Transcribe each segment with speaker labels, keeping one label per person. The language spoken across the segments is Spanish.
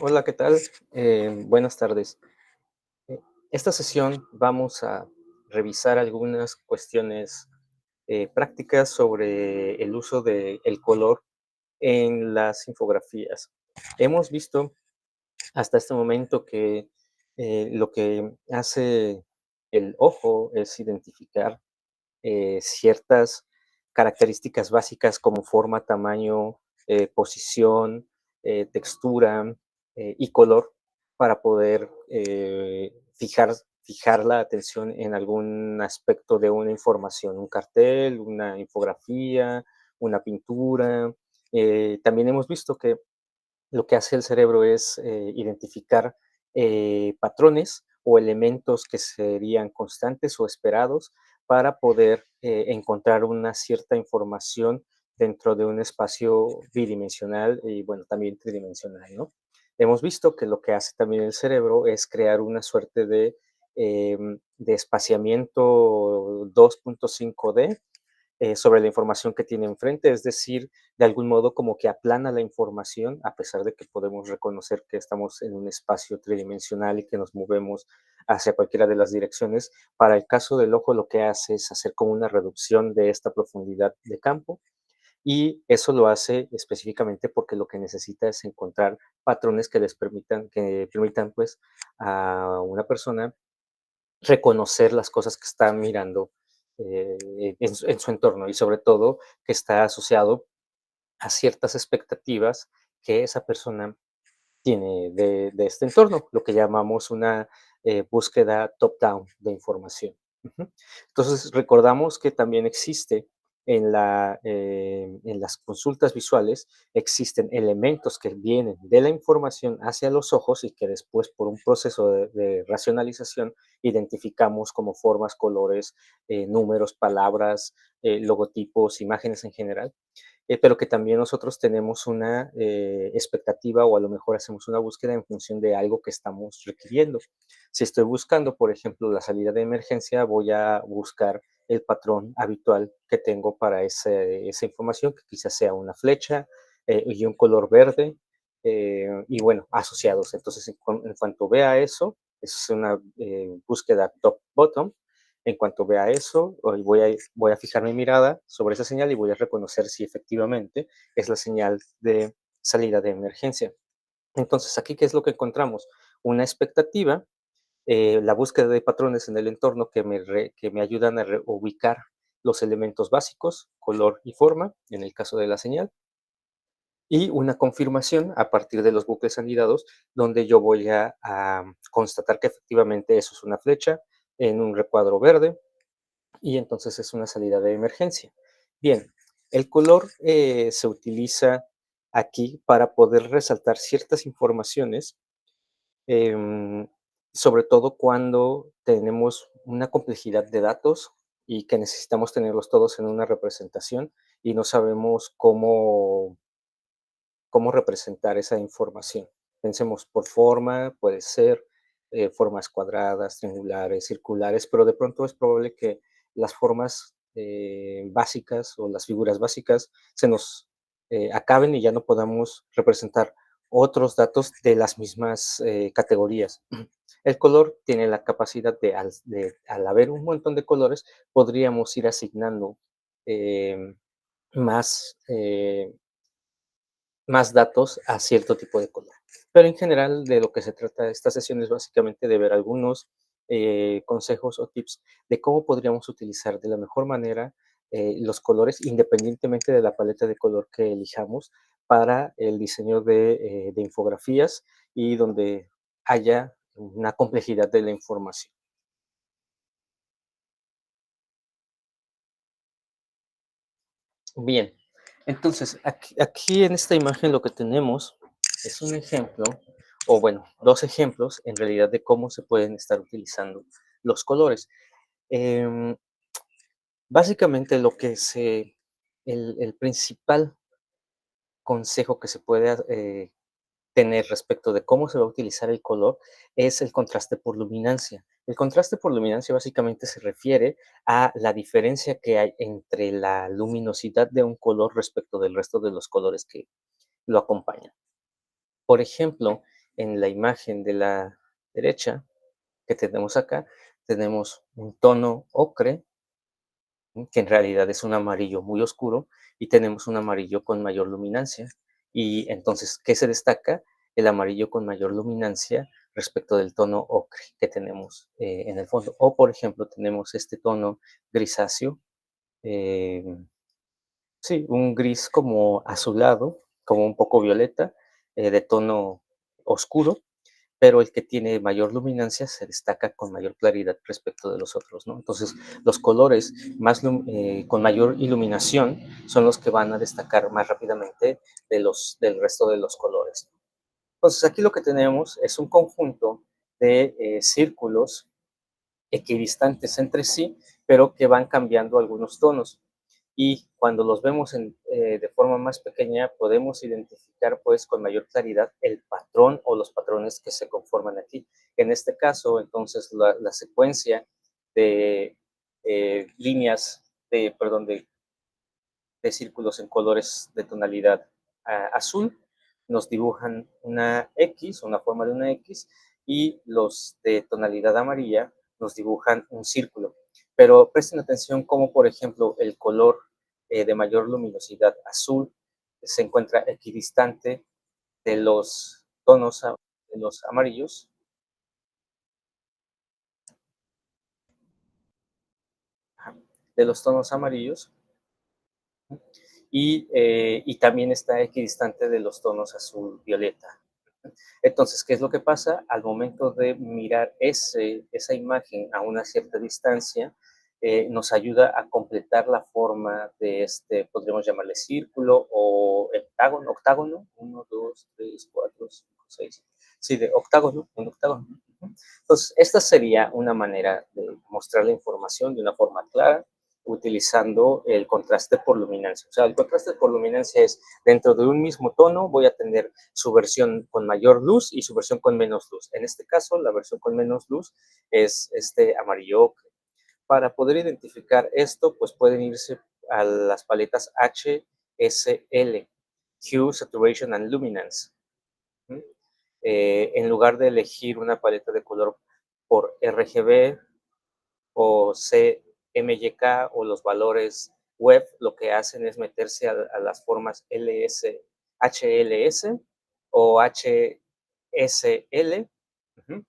Speaker 1: Hola, ¿qué tal? Buenas tardes. Eh, Esta sesión vamos a revisar algunas cuestiones prácticas sobre el uso del color en las infografías. Hemos visto hasta este momento que lo que hace el ojo es identificar ciertas características básicas como forma, tamaño, posición, textura y color para poder fijar la atención en algún aspecto de una información, un cartel, una infografía, una pintura. También hemos visto que lo que hace el cerebro es identificar patrones o elementos que serían constantes o esperados para poder encontrar una cierta información dentro de un espacio bidimensional y, bueno, también tridimensional, ¿no? Hemos visto que lo que hace también el cerebro es crear una suerte de espaciamiento 2.5D sobre la información que tiene enfrente, es decir, de algún modo como que aplana la información, a pesar de que podemos reconocer que estamos en un espacio tridimensional y que nos movemos hacia cualquiera de las direcciones. Para el caso del ojo, lo que hace es hacer como una reducción de esta profundidad de campo y eso lo hace específicamente porque lo que necesita es encontrar patrones que permitan pues a una persona reconocer las cosas que está mirando, en su entorno y sobre todo que está asociado a ciertas expectativas que esa persona tiene de este entorno, lo que llamamos una búsqueda top-down de información. Ujú. Entonces, recordamos que también existe en las consultas visuales, existen elementos que vienen de la información hacia los ojos y que después, por un proceso de racionalización, identificamos como formas, colores, números, palabras, logotipos, imágenes en general, pero que también nosotros tenemos una expectativa o a lo mejor hacemos una búsqueda en función de algo que estamos requiriendo. Si estoy buscando, por ejemplo, la salida de emergencia, voy a buscar el patrón habitual que tengo para esa información, que quizás sea una flecha y un color verde, y bueno, asociados. Entonces, en cuanto vea eso, es una búsqueda top-bottom. En cuanto vea eso, voy a fijar mi mirada sobre esa señal y voy a reconocer si efectivamente es la señal de salida de emergencia. Entonces, aquí, ¿qué es lo que encontramos? Una expectativa, la búsqueda de patrones en el entorno que me ayudan a ubicar los elementos básicos, color y forma, en el caso de la señal, y una confirmación a partir de los bucles anidados, donde yo voy a constatar que efectivamente eso es una flecha en un recuadro verde, y entonces es una salida de emergencia. Bien, el color se utiliza aquí para poder resaltar ciertas informaciones, em, sobre todo cuando tenemos una complejidad de datos y que necesitamos tenerlos todos en una representación y no sabemos cómo representar esa información. Pensemos por forma, puede ser formas cuadradas, triangulares, circulares, pero de pronto es probable que las formas básicas o las figuras básicas se nos acaben y ya no podamos representar otros datos de las mismas categorías. El color tiene la capacidad al haber un montón de colores, podríamos ir asignando eh, más, más datos a cierto tipo de color. Pero en general, de lo que se trata esta sesión es básicamente de ver algunos consejos o tips de cómo podríamos utilizar de la mejor manera los colores, independientemente de la paleta de color que elijamos, para el diseño de infografías y donde haya una complejidad de la información. Bien, entonces aquí en esta imagen lo que tenemos es un ejemplo, o bueno, dos ejemplos en realidad de cómo se pueden estar utilizando los colores. Em, Básicamente el principal consejo que se puede tener respecto de cómo se va a utilizar el color es el contraste por luminancia. El contraste por luminancia básicamente se refiere a la diferencia que hay entre la luminosidad de un color respecto del resto de los colores que lo acompañan. Por ejemplo, en la imagen de la derecha que tenemos acá, tenemos un tono ocre, que en realidad es un amarillo muy oscuro, y tenemos un amarillo con mayor luminancia. Y entonces, ¿qué se destaca? El amarillo con mayor luminancia respecto del tono ocre que tenemos en el fondo. O, por ejemplo, tenemos este tono grisáceo, eh, sí, un gris como azulado, como un poco violeta, de tono oscuro, pero el que tiene mayor luminancia se destaca con mayor claridad respecto de los otros, ¿no? Entonces, los colores con mayor iluminación son los que van a destacar más rápidamente del resto de los colores. Entonces, aquí lo que tenemos es un conjunto de círculos equidistantes entre sí, pero que van cambiando algunos tonos. Y cuando los vemos de forma más pequeña, podemos identificar pues con mayor claridad el patrón o los patrones que se conforman aquí. En este caso, entonces, la secuencia de líneas, perdón, de círculos en colores de tonalidad azul nos dibujan una X, una forma de una X, y los de tonalidad amarilla nos dibujan un círculo. Pero presten atención como, por ejemplo, el color de mayor luminosidad azul se encuentra equidistante de los tonos de los amarillos, de los tonos amarillos, y también está equidistante de los tonos azul violeta. Entonces, ¿qué es lo que pasa? Al momento de mirar esa imagen a una cierta distancia, nos ayuda a completar la forma de podríamos llamarle círculo o octágono, 1, 2, 3, 4, 5, 6, sí, de octágono, un octágono. Entonces, esta sería una manera de mostrar la información de una forma clara, utilizando el contraste por luminancia. O sea, el contraste por luminancia es dentro de un mismo tono voy a tener su versión con mayor luz y su versión con menos luz. En este caso, la versión con menos luz es este amarillo ocre. Para poder identificar esto, pues pueden irse a las paletas HSL, Hue, Saturation and Luminance. ¿Mm? En lugar de elegir una paleta de color por RGB o CMYK o los valores web, lo que hacen es meterse a las formas HLS o HSL. Uh-huh.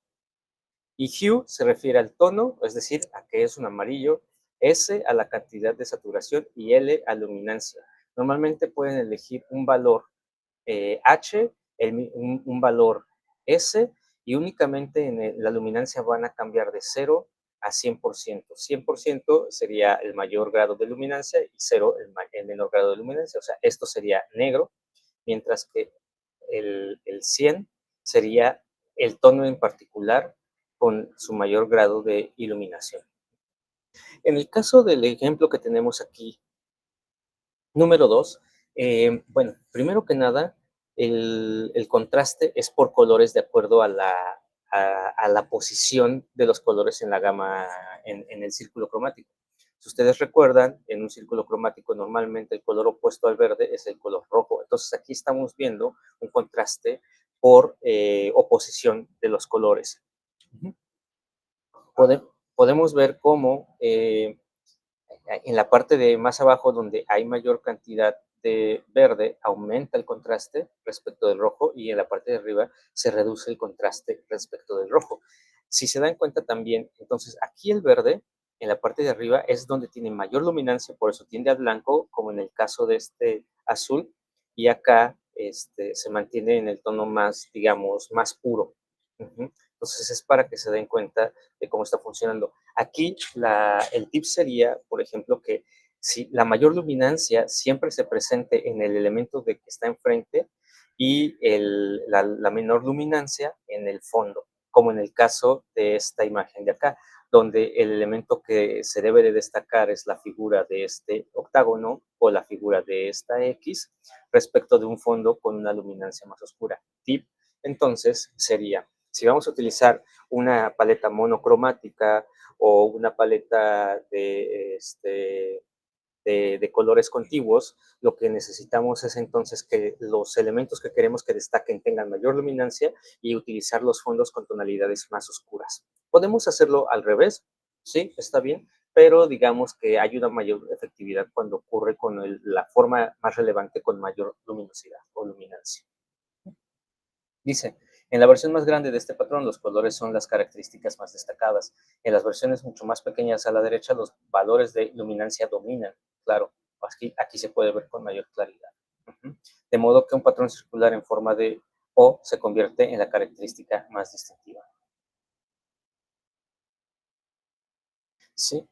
Speaker 1: Y hue se refiere al tono, es decir, a que es un amarillo, S a la cantidad de saturación y L a luminancia. Normalmente pueden elegir un valor H, un valor S, y únicamente la luminancia van a cambiar de 0 a 100%. 100% sería el mayor grado de luminancia y 0 el menor grado de luminancia. O sea, esto sería negro, mientras que el 100 sería el tono en particular con su mayor grado de iluminación. En el caso del ejemplo que tenemos aquí, número 2, bueno, primero que nada, el contraste es por colores de acuerdo a la posición de los colores en la gama, en el círculo cromático. Si ustedes recuerdan, en un círculo cromático normalmente el color opuesto al verde es el color rojo. Entonces aquí estamos viendo un contraste por oposición de los colores. Pode- Podemos ver cómo en la parte de más abajo, donde hay mayor cantidad de verde, aumenta el contraste respecto del rojo, y en la parte de arriba se reduce el contraste respecto del rojo. Si se dan cuenta también, entonces aquí el verde en la parte de arriba es donde tiene mayor luminancia, por eso tiende a blanco, como en el caso de este azul, y acá se mantiene en el tono más, digamos, más puro. Entonces es para que se den cuenta de cómo está funcionando. Aquí el tip sería, por ejemplo, que si la mayor luminancia siempre se presente en el elemento de que está enfrente y la menor luminancia en el fondo, como en el caso de esta imagen de acá, donde el elemento que se debe de destacar es la figura de este octágono o la figura de esta X respecto de un fondo con una luminancia más oscura. Tip, entonces, sería, si vamos a utilizar una paleta monocromática o una paleta de colores contiguos, lo que necesitamos es entonces que los elementos que queremos que destaquen tengan mayor luminancia y utilizar los fondos con tonalidades más oscuras. Podemos hacerlo al revés, sí, está bien, pero digamos que ayuda a mayor efectividad cuando ocurre con la forma más relevante con mayor luminosidad o luminancia. Dice, en la versión más grande de este patrón, los colores son las características más destacadas. En las versiones mucho más pequeñas a la derecha, los valores de luminancia dominan. Claro, aquí se puede ver con mayor claridad. De modo que un patrón circular en forma de O se convierte en la característica más distintiva. Sí,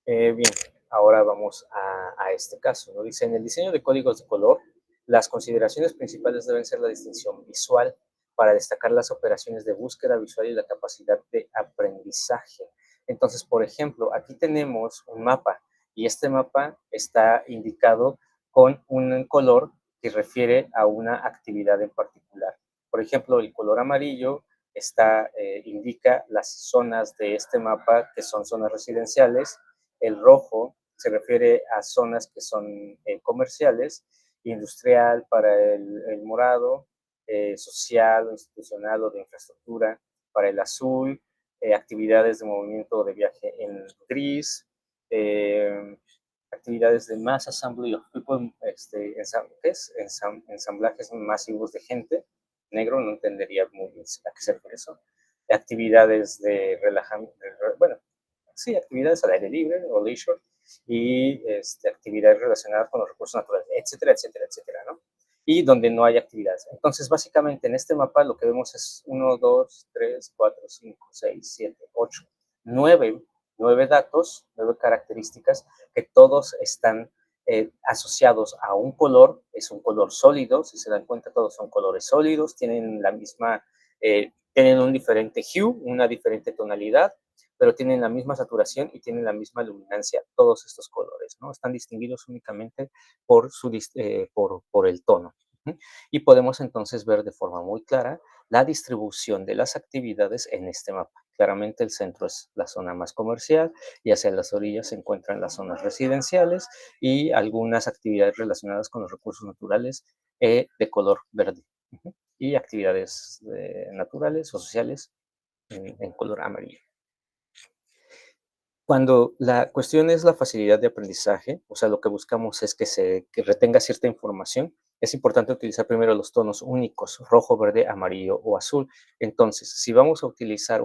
Speaker 1: bien, ahora vamos a este caso, ¿no? Dice, en el diseño de códigos de color, las consideraciones principales deben ser la distinción visual para destacar las operaciones de búsqueda visual y la capacidad de aprendizaje. Entonces, por ejemplo, aquí tenemos un mapa y este mapa está indicado con un color que refiere a una actividad en particular. Por ejemplo, el color amarillo indica las zonas de este mapa que son zonas residenciales, el rojo se refiere a zonas que son comerciales, industrial para el morado, social o institucional o de infraestructura para el azul, actividades de movimiento o de viaje en gris, eh, actividades de mass assembly of people, ensamblajes masivos de gente, negro, no entendería muy bien a qué se refiere eso. Actividades de relajamiento, bueno, sí, actividades al aire libre o leisure y actividades relacionadas con los recursos naturales, etcétera, etcétera, etcétera, ¿no? Y donde no hay actividades. Entonces, básicamente en este mapa lo que vemos es 1, 2, 3, 4, 5, 6, 7, 8, 9 datos, 9 características que todos están asociados a un color, es un color sólido, si se dan cuenta todos son colores sólidos, tienen la misma, tienen un diferente hue, una diferente tonalidad, pero tienen la misma saturación y tienen la misma luminancia, todos estos colores, ¿no? Están distinguidos únicamente por el tono. Y podemos entonces ver de forma muy clara la distribución de las actividades en este mapa. Claramente el centro es la zona más comercial y hacia las orillas se encuentran las zonas residenciales y algunas actividades relacionadas con los recursos naturales de color verde. Y actividades naturales o sociales en color amarillo. Cuando la cuestión es la facilidad de aprendizaje, o sea, lo que buscamos es que retenga cierta información, es importante utilizar primero los tonos únicos, rojo, verde, amarillo o azul. Entonces, si vamos a utilizar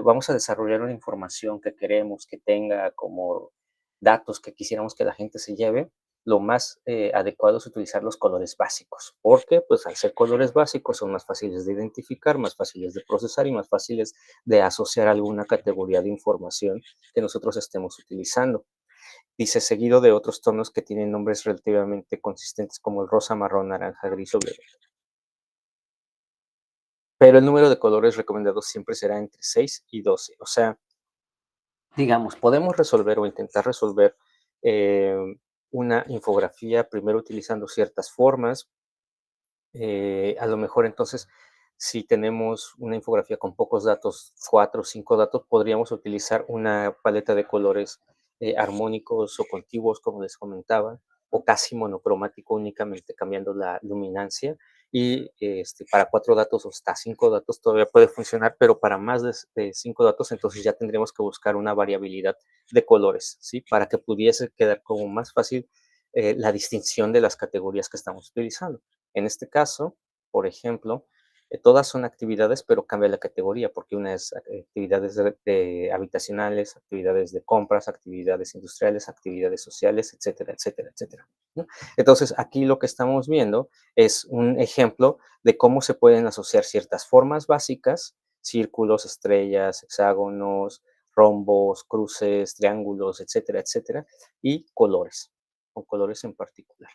Speaker 1: vamos a desarrollar una información que queremos que tenga como datos que quisiéramos que la gente se lleve, lo más adecuado es utilizar los colores básicos, porque pues al ser colores básicos son más fáciles de identificar, más fáciles de procesar y más fáciles de asociar alguna categoría de información que nosotros estemos utilizando. Dice seguido de otros tonos que tienen nombres relativamente consistentes como el rosa, marrón, naranja, gris o violeta. Pero el número de colores recomendados siempre será entre 6 y 12. O sea, digamos, podemos resolver o intentar resolver eh, una infografía primero utilizando ciertas formas. A lo mejor entonces, si tenemos una infografía con pocos datos, 4 o 5 datos, podríamos utilizar una paleta de colores armónicos o contiguos, como les comentaba, o casi monocromático, únicamente cambiando la luminancia. Y para 4 datos o hasta 5 datos todavía puede funcionar, pero para más de 5 datos, entonces ya tendríamos que buscar una variabilidad de colores, ¿sí? Para que pudiese quedar como más fácil la distinción de las categorías que estamos utilizando. En este caso, por ejemplo, todas son actividades, pero cambia la categoría, porque una es actividades habitacionales, actividades de compras, actividades industriales, actividades sociales, etcétera, etcétera, etcétera, ¿no? Entonces, aquí lo que estamos viendo es un ejemplo de cómo se pueden asociar ciertas formas básicas, círculos, estrellas, hexágonos, rombos, cruces, triángulos, etcétera, etcétera, y colores, con colores en particular.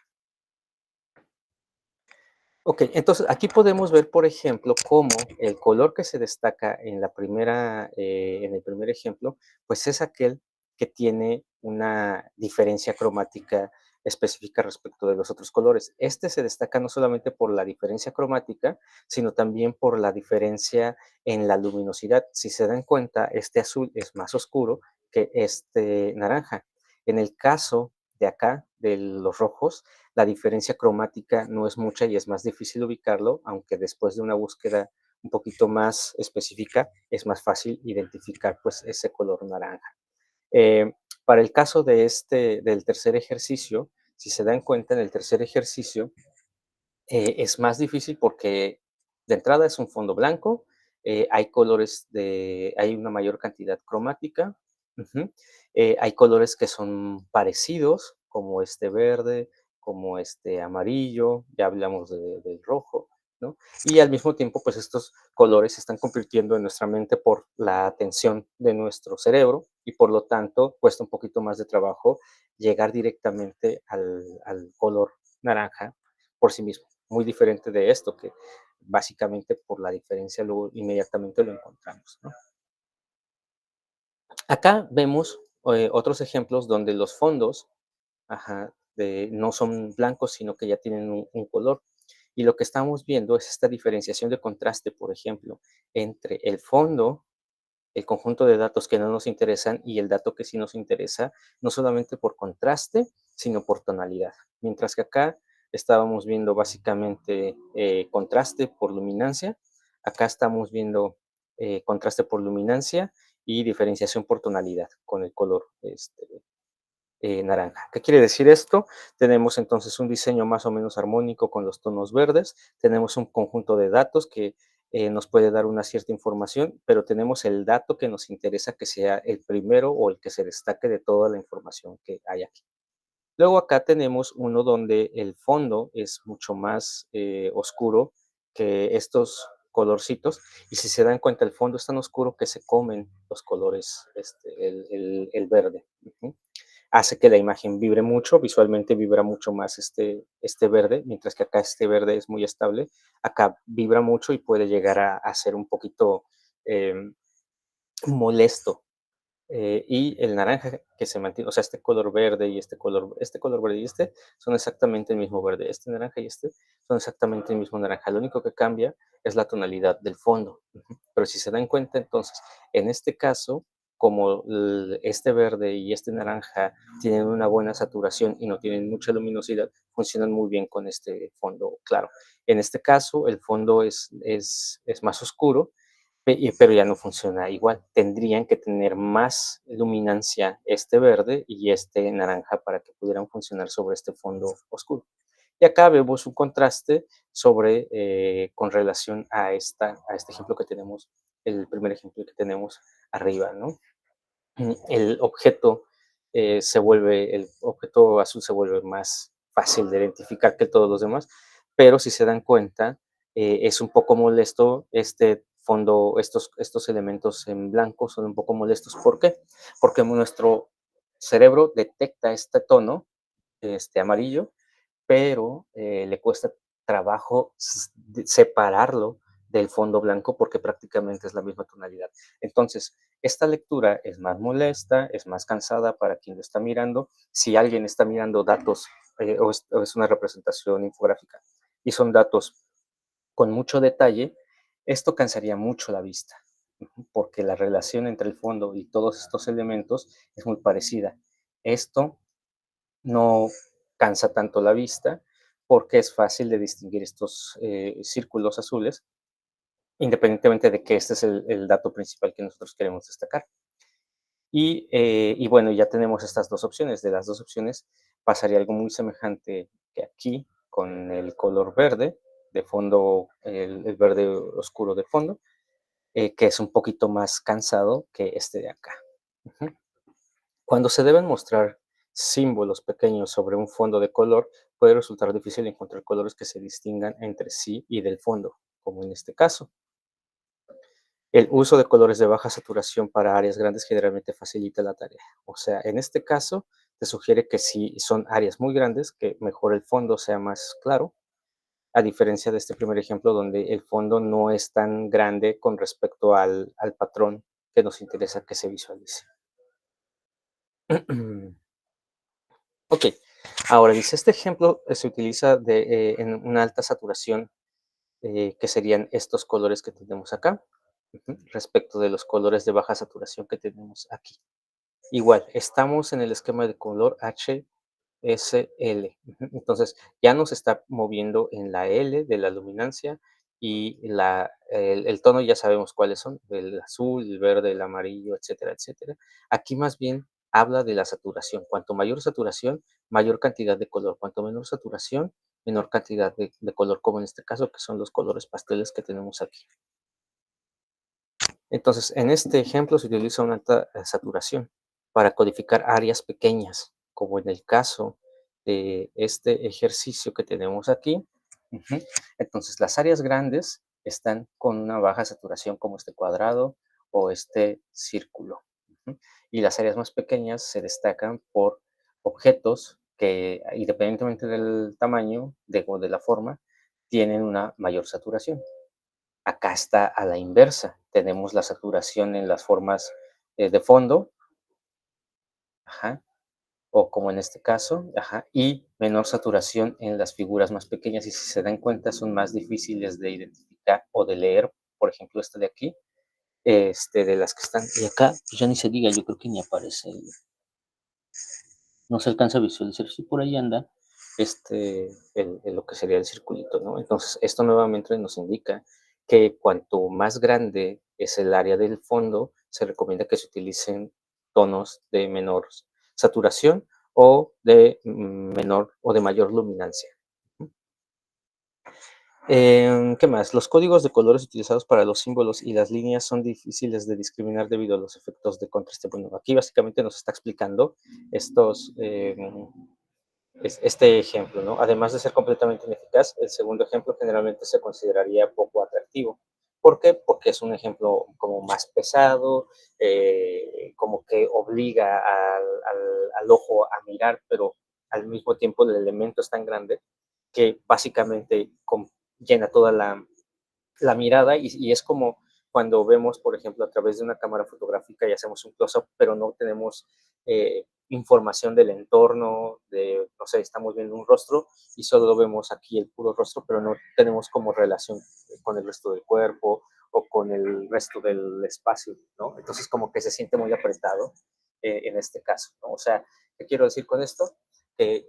Speaker 1: Ok, entonces aquí podemos ver, por ejemplo, cómo el color que se destaca en el primer ejemplo, pues es aquel que tiene una diferencia cromática específica respecto de los otros colores. Este se destaca no solamente por la diferencia cromática, sino también por la diferencia en la luminosidad. Si se dan cuenta, este azul es más oscuro que este naranja. En el caso de acá, de los rojos, la diferencia cromática no es mucha y es más difícil ubicarlo, aunque después de una búsqueda un poquito más específica es más fácil identificar pues ese color naranja. Eh, para el caso de del tercer ejercicio, si se dan cuenta en el tercer ejercicio, es más difícil porque de entrada es un fondo blanco, hay una mayor cantidad cromática, ujú, hay colores que son parecidos, como este verde, como este amarillo, ya hablamos del rojo, ¿no? Y al mismo tiempo, pues estos colores se están convirtiendo en nuestra mente por la atención de nuestro cerebro y por lo tanto cuesta un poquito más de trabajo llegar directamente al color naranja por sí mismo. Muy diferente de esto, que básicamente por la diferencia luego inmediatamente lo encontramos, ¿no? Acá vemos otros ejemplos donde los fondos, ajá, no son blancos, sino que ya tienen un color. Y lo que estamos viendo es esta diferenciación de contraste, por ejemplo, entre el fondo, el conjunto de datos que no nos interesan y el dato que sí nos interesa, no solamente por contraste, sino por tonalidad. Mientras que acá estábamos viendo básicamente contraste por luminancia, acá estamos viendo contraste por luminancia y diferenciación por tonalidad con el color naranja. ¿Qué quiere decir esto? Tenemos entonces un diseño más o menos armónico con los tonos verdes, tenemos un conjunto de datos que nos puede dar una cierta información, pero tenemos el dato que nos interesa que sea el primero o el que se destaque de toda la información que hay aquí. Luego acá tenemos uno donde el fondo es mucho más oscuro que estos colorcitos y si se dan cuenta el fondo es tan oscuro que se comen los colores, el verde. Ujú. Hace que la imagen vibre mucho, visualmente vibra mucho más este verde, mientras que acá este verde es muy estable, acá vibra mucho y puede llegar a ser un poquito molesto y el naranja que se mantiene, o sea, este color verde y este color verde y este son exactamente el mismo verde. Este naranja y este son exactamente el mismo naranja. Lo único que cambia es la tonalidad del fondo. Ujú. Pero si se dan cuenta, entonces, en este caso, como este verde y este naranja tienen una buena saturación y no tienen mucha luminosidad, funcionan muy bien con este fondo claro. En este caso, el fondo es más oscuro pero ya no funciona igual. Tendrían que tener más luminancia este verde y este naranja para que pudieran funcionar sobre este fondo oscuro. Y acá vemos un contraste con relación a este ejemplo que tenemos, el primer ejemplo que tenemos arriba, ¿no? El objeto azul se vuelve más fácil de identificar que todos los demás, pero si se dan cuenta, es un poco molesto este fondo, estos elementos en blanco son un poco molestos. ¿Por qué? Porque nuestro cerebro detecta este tono, este amarillo, pero le cuesta trabajo separarlo del fondo blanco porque prácticamente es la misma tonalidad. Entonces, esta lectura es más molesta, es más cansada para quien lo está mirando. Si alguien está mirando datos o es una representación infográfica y son datos con mucho detalle, esto cansaría mucho la vista, porque la relación entre el fondo y todos estos elementos es muy parecida. Esto no cansa tanto la vista porque es fácil de distinguir estos círculos azules, independientemente de que este es el dato principal que nosotros queremos destacar. Y bueno, ya tenemos estas dos opciones. De las dos opciones pasaría algo muy semejante que aquí con el color verde de fondo, el verde oscuro de fondo, que es un poquito más cansado que este de acá. Ujú. Cuando se deben mostrar símbolos pequeños sobre un fondo de color, puede resultar difícil encontrar colores que se distingan entre sí y del fondo, como en este caso. El uso de colores de baja saturación para áreas grandes generalmente facilita la tarea. O sea, en este caso, te sugiere que si son áreas muy grandes, que mejor el fondo sea más claro, a diferencia de este primer ejemplo donde el fondo no es tan grande con respecto al patrón que nos interesa que se visualice. Ok, ahora dice, este ejemplo se utiliza en una alta saturación, que serían estos colores que tenemos acá, respecto de los colores de baja saturación que tenemos aquí. Igual, estamos en el esquema de color H SL. Ujú. Entonces, ya nos está moviendo en la L de la luminancia y el tono ya sabemos cuáles son, el azul, el verde, el amarillo, etcétera, etcétera. Aquí más bien habla de la saturación. Cuanto mayor saturación, mayor cantidad de color. Cuanto menor saturación, menor cantidad de color, como en este caso, que son los colores pasteles que tenemos aquí. Entonces, en este ejemplo se utiliza una alta saturación para codificar áreas pequeñas, como en el caso de este ejercicio que tenemos aquí. Ujú. Entonces, las áreas grandes están con una baja saturación, como este cuadrado o este círculo. Ujú. Y las áreas más pequeñas se destacan por objetos que, independientemente del tamaño o de la forma, tienen una mayor saturación. Acá está a la inversa. Tenemos la saturación en las formas, de fondo, ajá, o como en este caso, ajá, y menor saturación en las figuras más pequeñas, y si se dan cuenta, son más difíciles de identificar o de leer, por ejemplo, esta de aquí, de las que están y acá, pues ya ni se diga, yo creo que ni aparece, no se alcanza a visualizar, si por ahí anda, lo que sería el circulito, ¿no? Entonces, esto nuevamente nos indica que cuanto más grande es el área del fondo, se recomienda que se utilicen tonos de menor saturación o de menor o de mayor luminancia. ¿Qué más? Los códigos de colores utilizados para los símbolos y las líneas son difíciles de discriminar debido a los efectos de contraste. Bueno, aquí básicamente nos está explicando estos, este ejemplo, ¿no? Además de ser completamente ineficaz, el segundo ejemplo generalmente se consideraría poco atractivo. ¿Por qué? Porque es un ejemplo como más pesado, como que obliga al ojo a mirar, pero al mismo tiempo el elemento es tan grande que básicamente llena toda la mirada y es como cuando vemos, por ejemplo, a través de una cámara fotográfica y hacemos un close-up, pero no tenemos información del entorno, no sé, estamos viendo un rostro y solo vemos aquí el puro rostro, pero no tenemos como relación con el resto del cuerpo o con el resto del espacio, ¿no? Entonces como que se siente muy apretado en este caso, ¿no? O sea, ¿qué quiero decir con esto?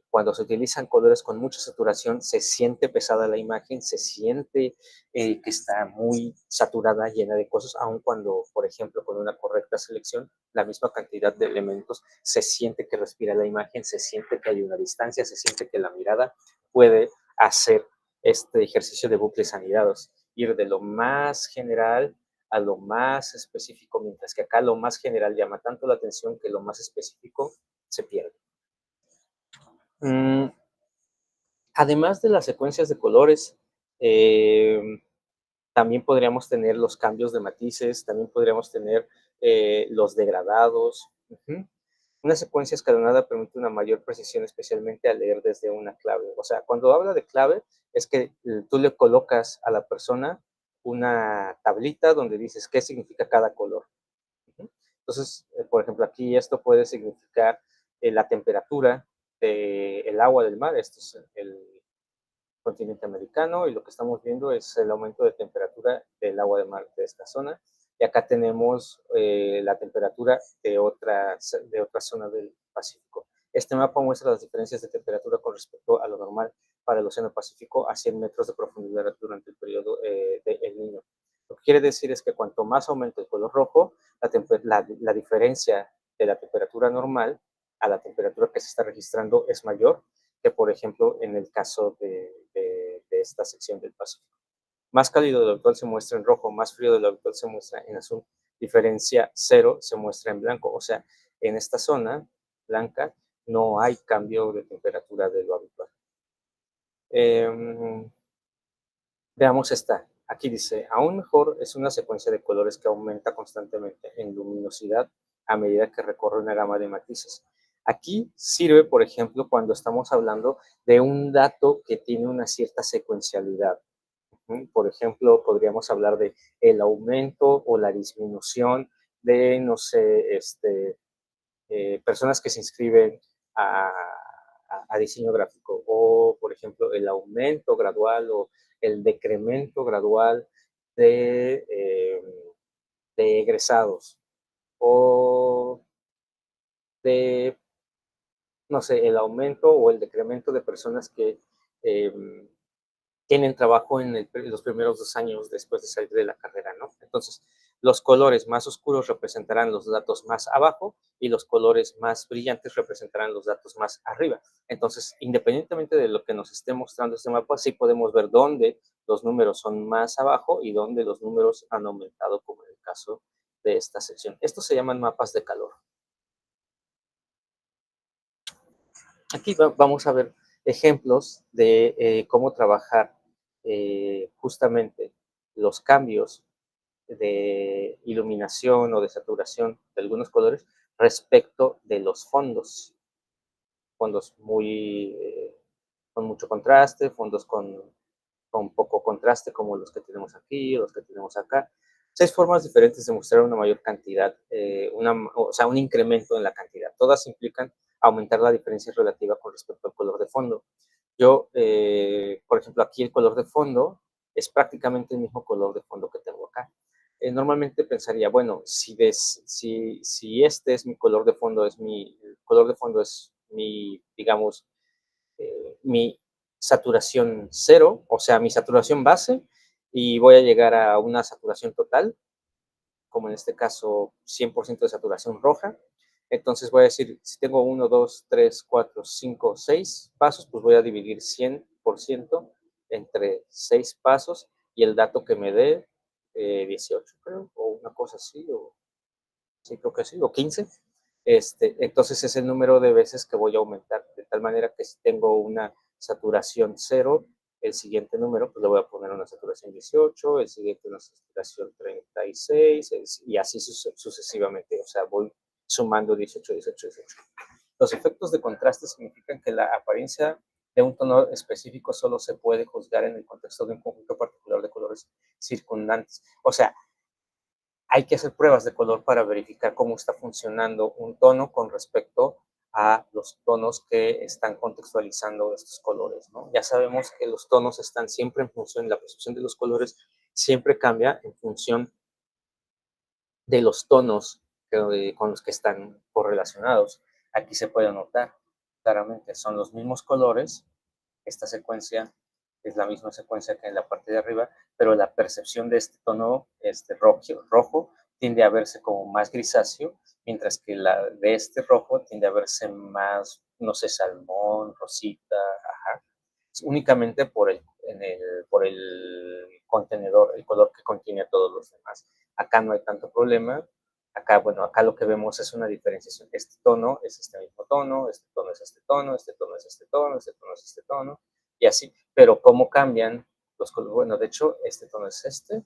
Speaker 1: Cuando se utilizan colores con mucha saturación, se siente pesada la imagen, se siente que está muy saturada, llena de cosas, aun cuando, por ejemplo, con una correcta selección, la misma cantidad de elementos, se siente que respira la imagen, se siente que hay una distancia, se siente que la mirada puede hacer este ejercicio de bucles anidados, ir de lo más general a lo más específico, mientras que acá lo más general llama tanto la atención que lo más específico se pierde. Mm, Además de las secuencias de colores, eh, también podríamos tener los cambios de matices, también podríamos tener los degradados. Ujú. Una secuencia escalonada permite una mayor precisión, especialmente al leer desde una clave. O sea, cuando habla de clave, es que tú le colocas a la persona una tablita donde dices qué significa cada color. Ujú. Entonces, por ejemplo, aquí esto puede significar la temperatura del agua del mar. Esto es el continente americano y lo que estamos viendo es el aumento de temperatura del agua de mar de esta zona. Y acá tenemos la temperatura de otra zona del Pacífico. Este mapa muestra las diferencias de temperatura con respecto a lo normal para el Océano Pacífico a 100 metros de profundidad durante el periodo de El Niño. Lo que quiere decir es que cuanto más aumenta el color rojo, la diferencia de la temperatura normal a la temperatura que se está registrando es mayor que, por ejemplo, en el caso de esta sección del Pacífico. Más cálido de lo habitual se muestra en rojo, más frío de lo habitual se muestra en azul. Diferencia cero se muestra en blanco. O sea, en esta zona blanca no hay cambio de temperatura de lo habitual. Eh, Veamos esta. Aquí dice, aún mejor es una secuencia de colores que aumenta constantemente en luminosidad a medida que recorre una gama de matices. Aquí sirve, por ejemplo, cuando estamos hablando de un dato que tiene una cierta secuencialidad. Por ejemplo, podríamos hablar de el aumento o la disminución de, no sé, personas que se inscriben a, a diseño gráfico o, por ejemplo, el aumento gradual o el decremento gradual de, eh, de egresados o de no sé, el aumento o el decremento de personas que tienen trabajo en los primeros 2 años después de salir de la carrera, ¿no? Entonces, los colores más oscuros representarán los datos más abajo y los colores más brillantes representarán los datos más arriba. Entonces, independientemente de lo que nos esté mostrando este mapa, sí podemos ver dónde los números son más abajo y dónde los números han aumentado, como en el caso de esta sección. Estos se llaman mapas de calor. Aquí vamos a ver ejemplos de cómo trabajar justamente los cambios de iluminación o de saturación de algunos colores respecto de los fondos. Fondos muy, con mucho contraste, fondos con poco contraste, como los que tenemos aquí, los que tenemos acá. 6 formas diferentes de mostrar una mayor cantidad, o sea, un incremento en la cantidad. Todas implican aumentar la diferencia relativa con respecto al color de fondo. Yo, por ejemplo, aquí el color de fondo es prácticamente el mismo color de fondo que tengo acá. Normalmente pensaría, bueno, si este es mi color de fondo, el color de fondo es mi, digamos, mi saturación cero, o sea, mi saturación base, y voy a llegar a una saturación total, como en este caso 100% de saturación roja. Entonces voy a decir, si tengo 1, 2, 3, 4, 5, 6 pasos, pues voy a dividir 100% entre 6 pasos y el dato que me dé 18, creo, o una cosa así, o sí, creo que sí, o 15. Entonces es el número de veces que voy a aumentar, de tal manera que si tengo una saturación cero, el siguiente número, pues le voy a poner una saturación 18, el siguiente una saturación 36, y así sucesivamente. O sea, voy sumando 18, 18, 18. Los efectos de contraste significan que la apariencia de un tono específico solo se puede juzgar en el contexto de un conjunto particular de colores circundantes. O sea, hay que hacer pruebas de color para verificar cómo está funcionando un tono con respecto a los tonos que están contextualizando estos colores, ¿no? Ya sabemos que los tonos están siempre en función, la percepción de los colores siempre cambia en función de los tonos con los que están correlacionados. Aquí se puede notar claramente, son los mismos colores, esta secuencia es la misma secuencia que en la parte de arriba, pero la percepción de este tono rojo tiende a verse como más grisáceo, mientras que la de este rojo tiende a verse más, no sé, salmón, rosita, ajá. Es únicamente por el contenedor, el color que contiene a todos los demás. Acá no hay tanto problema. Acá, bueno, acá lo que vemos es una diferenciación. Este tono es este mismo tono, este tono es este tono, este tono es este tono, este tono es este tono, y así. Pero cómo cambian los colores. Bueno, de hecho, este tono es este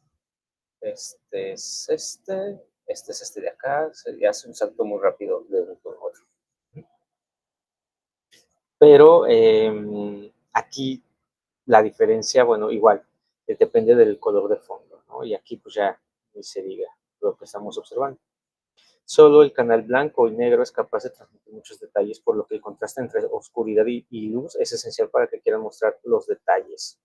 Speaker 1: es este es este de acá. Se hace un salto muy rápido de un tono a otro. Pero aquí la diferencia, bueno, igual, depende del color de fondo, ¿no? Y aquí pues ya ni se diga lo que estamos observando. Solo el canal blanco y negro es capaz de transmitir muchos detalles, por lo que el contraste entre oscuridad y luz es esencial para que quieran mostrar los detalles.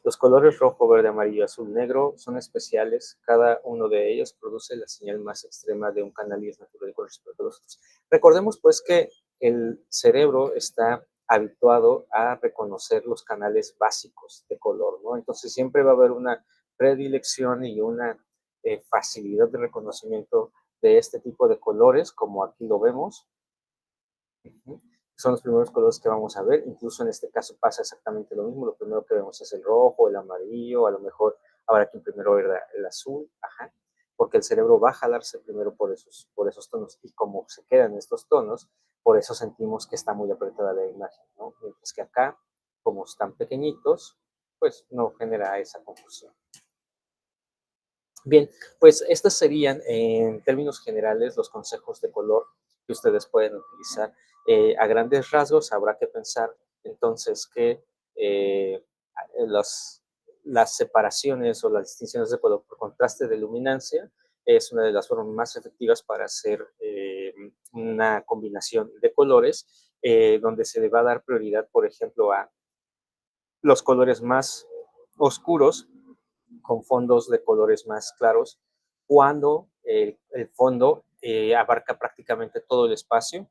Speaker 1: Los colores rojo, verde, amarillo, azul, negro son especiales. Cada uno de ellos produce la señal más extrema de un canal y es natural con respecto a los otros. Recordemos pues que el cerebro está habituado a reconocer los canales básicos de color, ¿no? Entonces siempre va a haber una predilección y una facilidad de reconocimiento de este tipo de colores, como aquí lo vemos. Son los primeros colores que vamos a ver. Incluso en este caso pasa exactamente lo mismo. Lo primero que vemos es el rojo, el amarillo, a lo mejor habrá que primero ver el azul, ajá, porque el cerebro va a jalarse primero por esos tonos, y como se quedan estos tonos, por eso sentimos que está muy apretada la imagen, ¿no? Mientras que acá, como están pequeñitos, pues no genera esa confusión. Bien, pues estos serían en términos generales los consejos de color que ustedes pueden utilizar. A grandes rasgos habrá que pensar entonces que eh, las, las separaciones o las distinciones de color por contraste de luminancia es una de las formas más efectivas para hacer una combinación de colores, donde se le va a dar prioridad, por ejemplo, a los colores más oscuros con fondos de colores más claros, cuando el fondo abarca prácticamente todo el espacio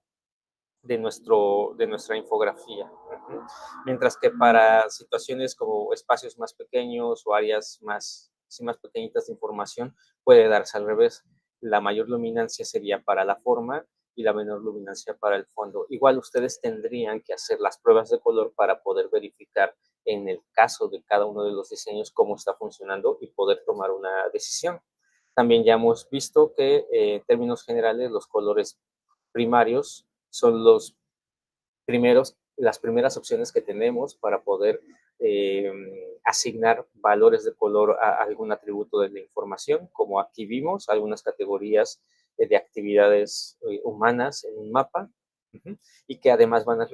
Speaker 1: de nuestra infografía. Ujú. Mientras que para situaciones como espacios más pequeños o áreas más, sí, más pequeñitas de información, puede darse al revés. La mayor luminancia sería para la forma y la menor luminancia para el fondo. Igual ustedes tendrían que hacer las pruebas de color para poder verificar en el caso de cada uno de los diseños cómo está funcionando y poder tomar una decisión. También ya hemos visto que en términos generales los colores primarios son las primeras opciones que tenemos para poder asignar valores de color a algún atributo de la información, como aquí vimos algunas categorías de actividades humanas en un mapa, uh-huh, y que además van a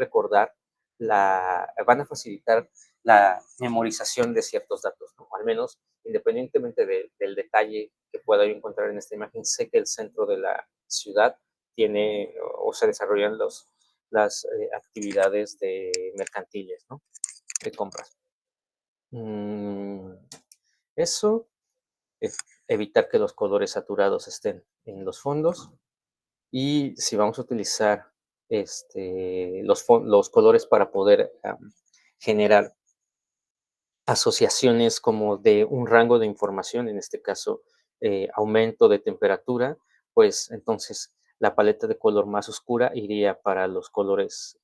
Speaker 1: van a facilitar la memorización de ciertos datos, ¿no? Al menos independientemente del detalle que pueda yo encontrar en esta imagen, sé que el centro de la ciudad tiene o se desarrollan las actividades de mercantiles, ¿no? De compras. Mm, eso, es evitar que los colores saturados estén en los fondos y si vamos a utilizar los colores para poder generar asociaciones como de un rango de información, en este caso, aumento de temperatura, pues entonces la paleta de color más oscura iría para los colores,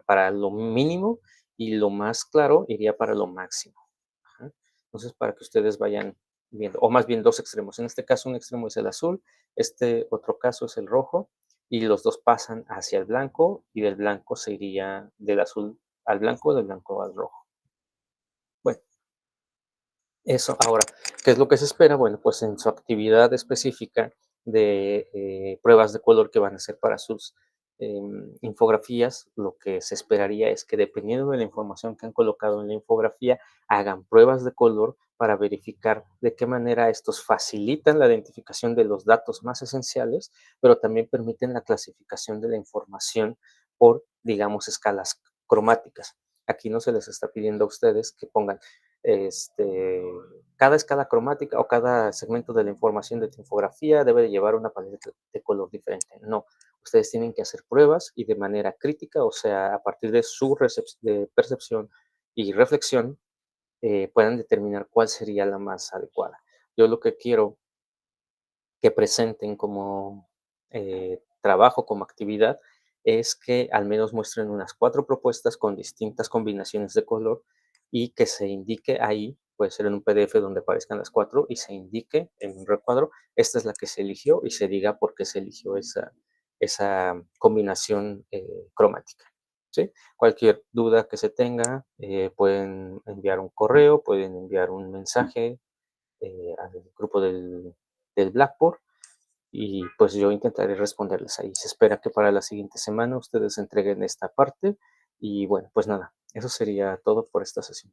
Speaker 1: para lo mínimo y lo más claro iría para lo máximo. Ajá. Entonces, para que ustedes vayan viendo, o más bien dos extremos. En este caso, un extremo es el azul, este otro caso es el rojo, y los dos pasan hacia el blanco, y del blanco se iría del azul al blanco, del blanco al rojo. Bueno, eso. Ahora, ¿qué es lo que se espera? Bueno, pues en su actividad específica de pruebas de color que van a hacer para sus infografías, lo que se esperaría es que dependiendo de la información que han colocado en la infografía, hagan pruebas de color para verificar de qué manera estos facilitan la identificación de los datos más esenciales, pero también permiten la clasificación de la información por, digamos, escalas cromáticas. Aquí no se les está pidiendo a ustedes que pongan este, cada escala cromática o cada segmento de la información de tu infografía debe de llevar una paleta de color diferente. No, ustedes tienen que hacer pruebas y de manera crítica, o sea, a partir de su percepción y reflexión, puedan determinar cuál sería la más adecuada. Yo lo que quiero que presenten como trabajo, como actividad, es que al menos muestren unas 4 propuestas con distintas combinaciones de color y que se indique ahí, puede ser en un PDF donde aparezcan las 4 y se indique en un recuadro, esta es la que se eligió y se diga por qué se eligió esa combinación cromática, ¿sí? Cualquier duda que se tenga, pueden enviar un correo, pueden enviar un mensaje al grupo del Blackboard y pues yo intentaré responderles ahí. Se espera que para la siguiente semana ustedes entreguen esta parte y bueno, pues nada, eso sería todo por esta sesión.